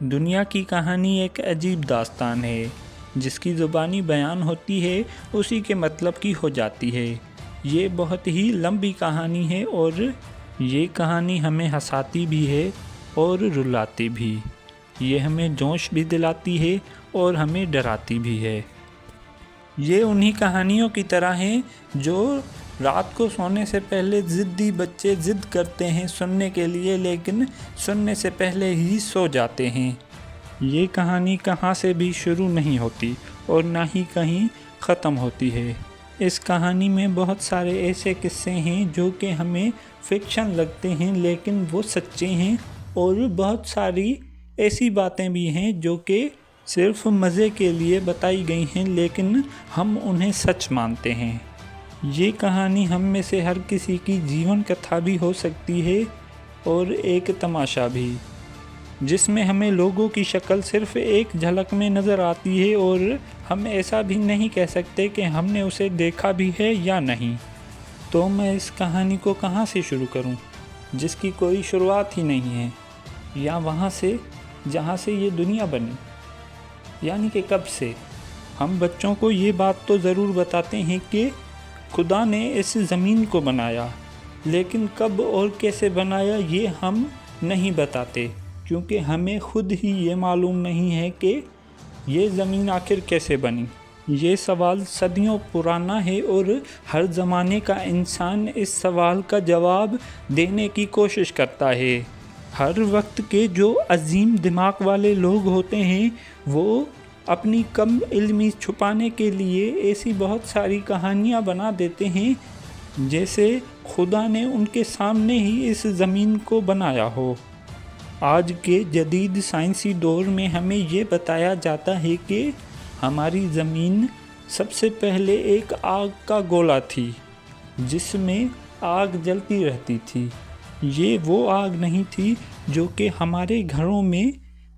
دنیا کی کہانی ایک عجیب داستان ہے، جس کی زبانی بیان ہوتی ہے اسی کے مطلب کی ہو جاتی ہے۔ یہ بہت ہی لمبی کہانی ہے اور یہ کہانی ہمیں ہنساتی بھی ہے اور رلاتی بھی۔ یہ ہمیں جوش بھی دلاتی ہے اور ہمیں ڈراتی بھی ہے۔ یہ انہی کہانیوں کی طرح ہیں جو رات کو سونے سے پہلے ضدی بچے ضد کرتے ہیں سننے کے لیے، لیکن سننے سے پہلے ہی سو جاتے ہیں۔ یہ کہانی کہاں سے بھی شروع نہیں ہوتی اور نہ ہی کہیں ختم ہوتی ہے۔ اس کہانی میں بہت سارے ایسے قصے ہیں جو کہ ہمیں فکشن لگتے ہیں، لیکن وہ سچے ہیں، اور بہت ساری ایسی باتیں بھی ہیں جو کہ صرف مزے کے لیے بتائی گئی ہیں، لیکن ہم انہیں سچ مانتے ہیں۔ یہ کہانی ہم میں سے ہر کسی کی جیون کتھا بھی ہو سکتی ہے اور ایک تماشا بھی، جس میں ہمیں لوگوں کی شکل صرف ایک جھلک میں نظر آتی ہے اور ہم ایسا بھی نہیں کہہ سکتے کہ ہم نے اسے دیکھا بھی ہے یا نہیں۔ تو میں اس کہانی کو کہاں سے شروع کروں جس کی کوئی شروعات ہی نہیں ہے، یا وہاں سے جہاں سے یہ دنیا بنی، یعنی کہ کب سے؟ ہم بچوں کو یہ بات تو ضرور بتاتے ہیں کہ خدا نے اس زمین کو بنایا، لیکن کب اور کیسے بنایا یہ ہم نہیں بتاتے، کیونکہ ہمیں خود ہی یہ معلوم نہیں ہے کہ یہ زمین آخر کیسے بنی۔ یہ سوال صدیوں پرانا ہے اور ہر زمانے کا انسان اس سوال کا جواب دینے کی کوشش کرتا ہے۔ ہر وقت کے جو عظیم دماغ والے لوگ ہوتے ہیں وہ اپنی کم علمی چھپانے کے لیے ایسی بہت ساری کہانیاں بنا دیتے ہیں جیسے خدا نے ان کے سامنے ہی اس زمین کو بنایا ہو۔ آج کے جدید سائنسی دور میں ہمیں یہ بتایا جاتا ہے کہ ہماری زمین سب سے پہلے ایک آگ کا گولا تھی جس میں آگ جلتی رہتی تھی۔ یہ وہ آگ نہیں تھی جو کہ ہمارے گھروں میں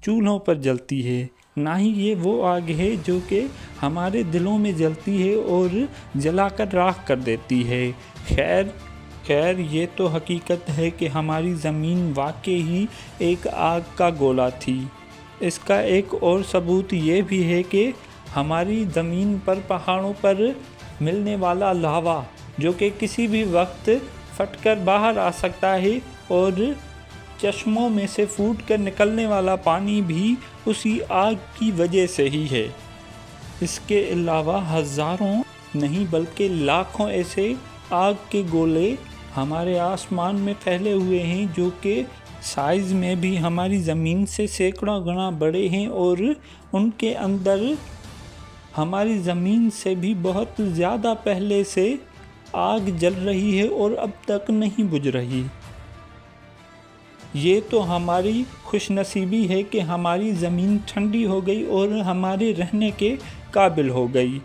چولہوں پر جلتی ہے، نہ ہی یہ وہ آگ ہے جو کہ ہمارے دلوں میں جلتی ہے اور جلا کر راکھ کر دیتی ہے۔ خیر یہ تو حقیقت ہے کہ ہماری زمین واقعی ہی ایک آگ کا گولا تھی۔ اس کا ایک اور ثبوت یہ بھی ہے کہ ہماری زمین پر پہاڑوں پر ملنے والا لاوا جو کہ کسی بھی وقت پھٹ کر باہر آ سکتا ہے، اور چشموں میں سے پھوٹ کر نکلنے والا پانی بھی اسی آگ کی وجہ سے ہی ہے۔ اس کے علاوہ ہزاروں نہیں بلکہ لاکھوں ایسے آگ کے گولے ہمارے آسمان میں پھیلے ہوئے ہیں جو کہ سائز میں بھی ہماری زمین سے سینکڑوں گنا بڑے ہیں، اور ان کے اندر ہماری زمین سے بھی بہت زیادہ پہلے سے آگ جل رہی ہے اور اب تک نہیں بجھ رہی۔ یہ تو ہماری خوش نصیبی ہے کہ ہماری زمین ٹھنڈی ہو گئی اور ہمارے رہنے کے قابل ہو گئی۔